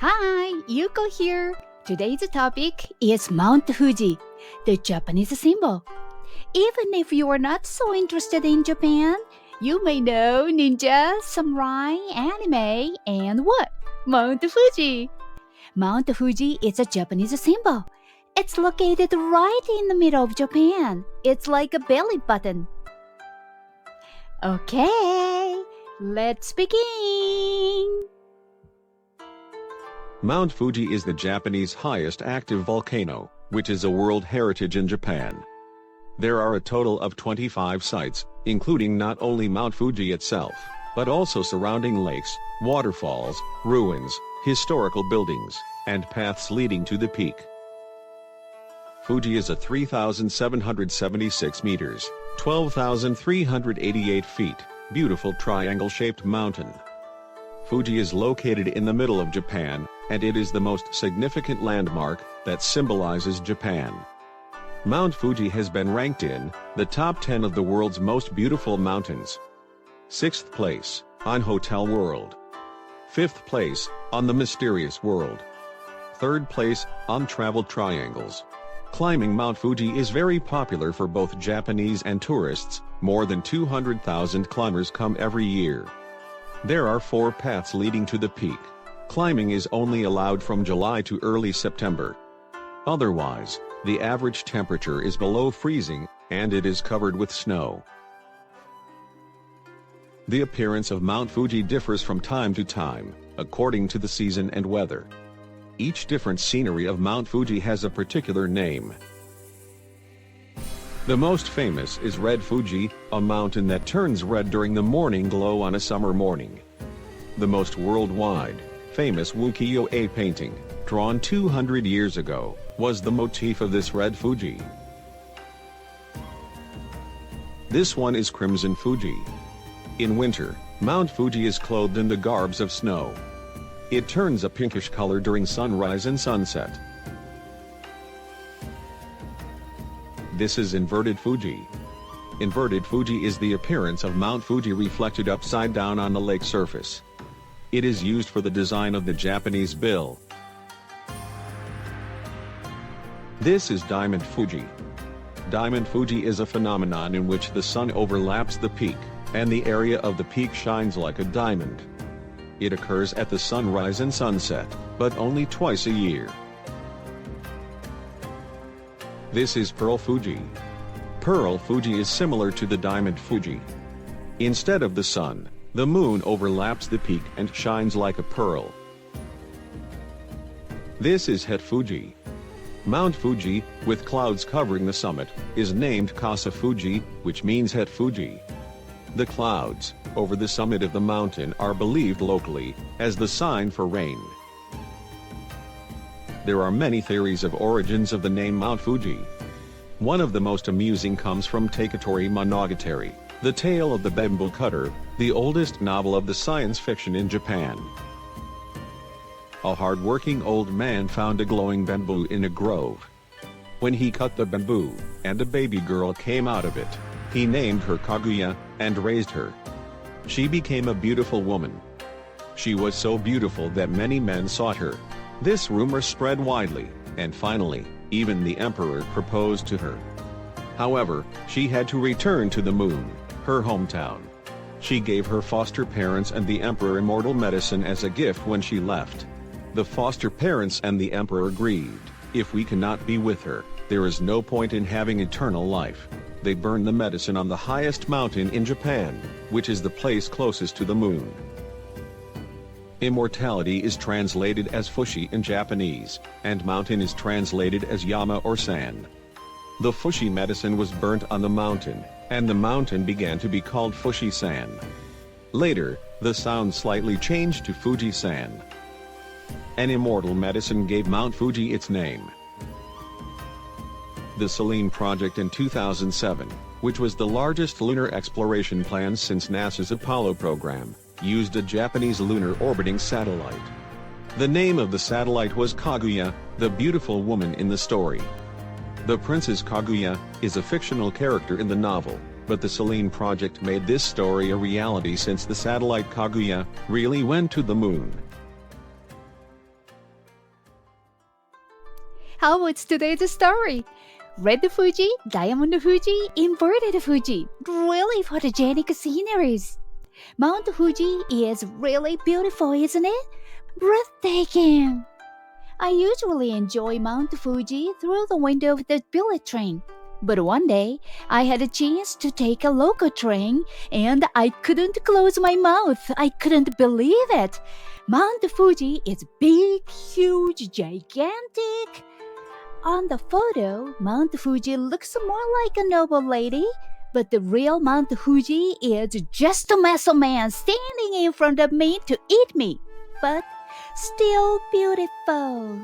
Hi, Yuko here. Today's topic is Mount Fuji, the Japanese symbol. Even if you are not so interested in Japan, you may know ninja, samurai, anime, and what? Mount Fuji. Mount Fuji is a Japanese symbol. It's located right in the middle of Japan. It's like a belly button. Okay, let's begin. Mount Fuji is the Japanese highest active volcano, which is a World Heritage in Japan. There are a total of 25 sites, including not only Mount Fuji itself, but also surrounding lakes, waterfalls, ruins, historical buildings, and paths leading to the peak. Fuji is a 3,776 meters, 12,388 feet, beautiful triangle-shaped mountain. Fuji is located in the middle of Japan, and it is the most significant landmark that symbolizes Japan. Mount Fuji has been ranked in the top 10 of the world's most beautiful mountains. 6th place on Hotel World. 5th place on the Mysterious World. 3rd place on Travel Triangles. Climbing Mount Fuji is very popular for both Japanese and tourists. More than 200,000 climbers come every year. There are 4 paths leading to the peak. Climbing is only allowed from July to early September. Otherwise, the average temperature is below freezing, and it is covered with snow. The appearance of Mount Fuji differs from time to time, according to the season and weather. Each different scenery of Mount Fuji has a particular name. The most famous is Red Fuji, a mountain that turns red during the morning glow on a summer morning. The most worldwide famous ukiyo-e painting, drawn 200 years ago, was the motif of this Red Fuji. This one is Crimson Fuji. In winter, Mount Fuji is clothed in the garbs of snow. It turns a pinkish color during sunrise and sunset. This is Inverted Fuji. Inverted Fuji is the appearance of Mount Fuji reflected upside down on the lake surface. It is used for the design of the Japanese bill. This is Diamond Fuji. Diamond Fuji is a phenomenon in which the sun overlaps the peak, and the area of the peak shines like a diamond. It occurs at the sunrise and sunset, but only twice a year. This is Pearl Fuji. Pearl Fuji is similar to the Diamond Fuji. Instead of the sun, the moon overlaps the peak and shines like a pearl. This is Het Fuji. Mount Fuji, with clouds covering the summit, is named Kasa Fuji, which means Het Fuji. The clouds over the summit of the mountain are believed locally as the sign for rain. There are many theories of origins of the name Mount Fuji. One of the most amusing comes from Taketori Monogatari, The Tale of the Bamboo Cutter, the oldest novel of the science fiction in Japan. A hard-working old man found a glowing bamboo in a grove. When he cut the bamboo, and a baby girl came out of it, he named her Kaguya, and raised her. She became a beautiful woman. She was so beautiful that many men sought her. This rumor spread widely, and finally, even the emperor proposed to her. However, she had to return to the moon, her hometown. She gave her foster parents and the emperor immortal medicine as a gift when she left. The foster parents and the emperor grieved. If we cannot be with her, there is no point in having eternal life. They burned the medicine on the highest mountain in Japan, which is the place closest to the moon. Immortality is translated as Fushi in Japanese, and mountain is translated as Yama or San. The Fushi medicine was burnt on the mountain, and the mountain began to be called Fuji-san. Later, the sound slightly changed to Fuji-san. An immortal medicine gave Mount Fuji its name. The Selene project in 2007, which was the largest lunar exploration plan since NASA's Apollo program, used a Japanese lunar orbiting satellite. The name of the satellite was Kaguya, the beautiful woman in the story. The Princess Kaguya is a fictional character in the novel, but the Selene project made this story a reality since the satellite Kaguya really went to the moon. How was today's story? Red Fuji, Diamond Fuji, Inverted Fuji. Really photogenic sceneries. Mount Fuji is really beautiful, isn't it? Breathtaking. I usually enjoy Mount Fuji through the window of the bullet train. But one day, I had a chance to take a local train and I couldn't close my mouth. I couldn't believe it. Mount Fuji is big, huge, gigantic. On the photo, Mount Fuji looks more like a noble lady, but the real Mount Fuji is just a muscle man standing in front of me to eat me. But still beautiful.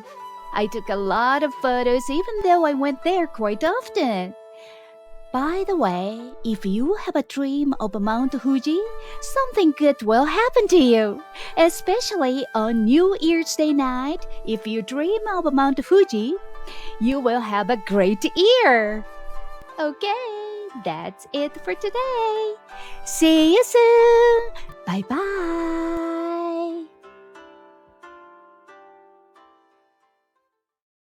I took a lot of photos even though I went there quite often. By the way, if you have a dream of Mount Fuji, something good will happen to you. Especially on New Year's Day night, if you dream of Mount Fuji, you will have a great year. Okay, that's it for today. See you soon. Bye-bye.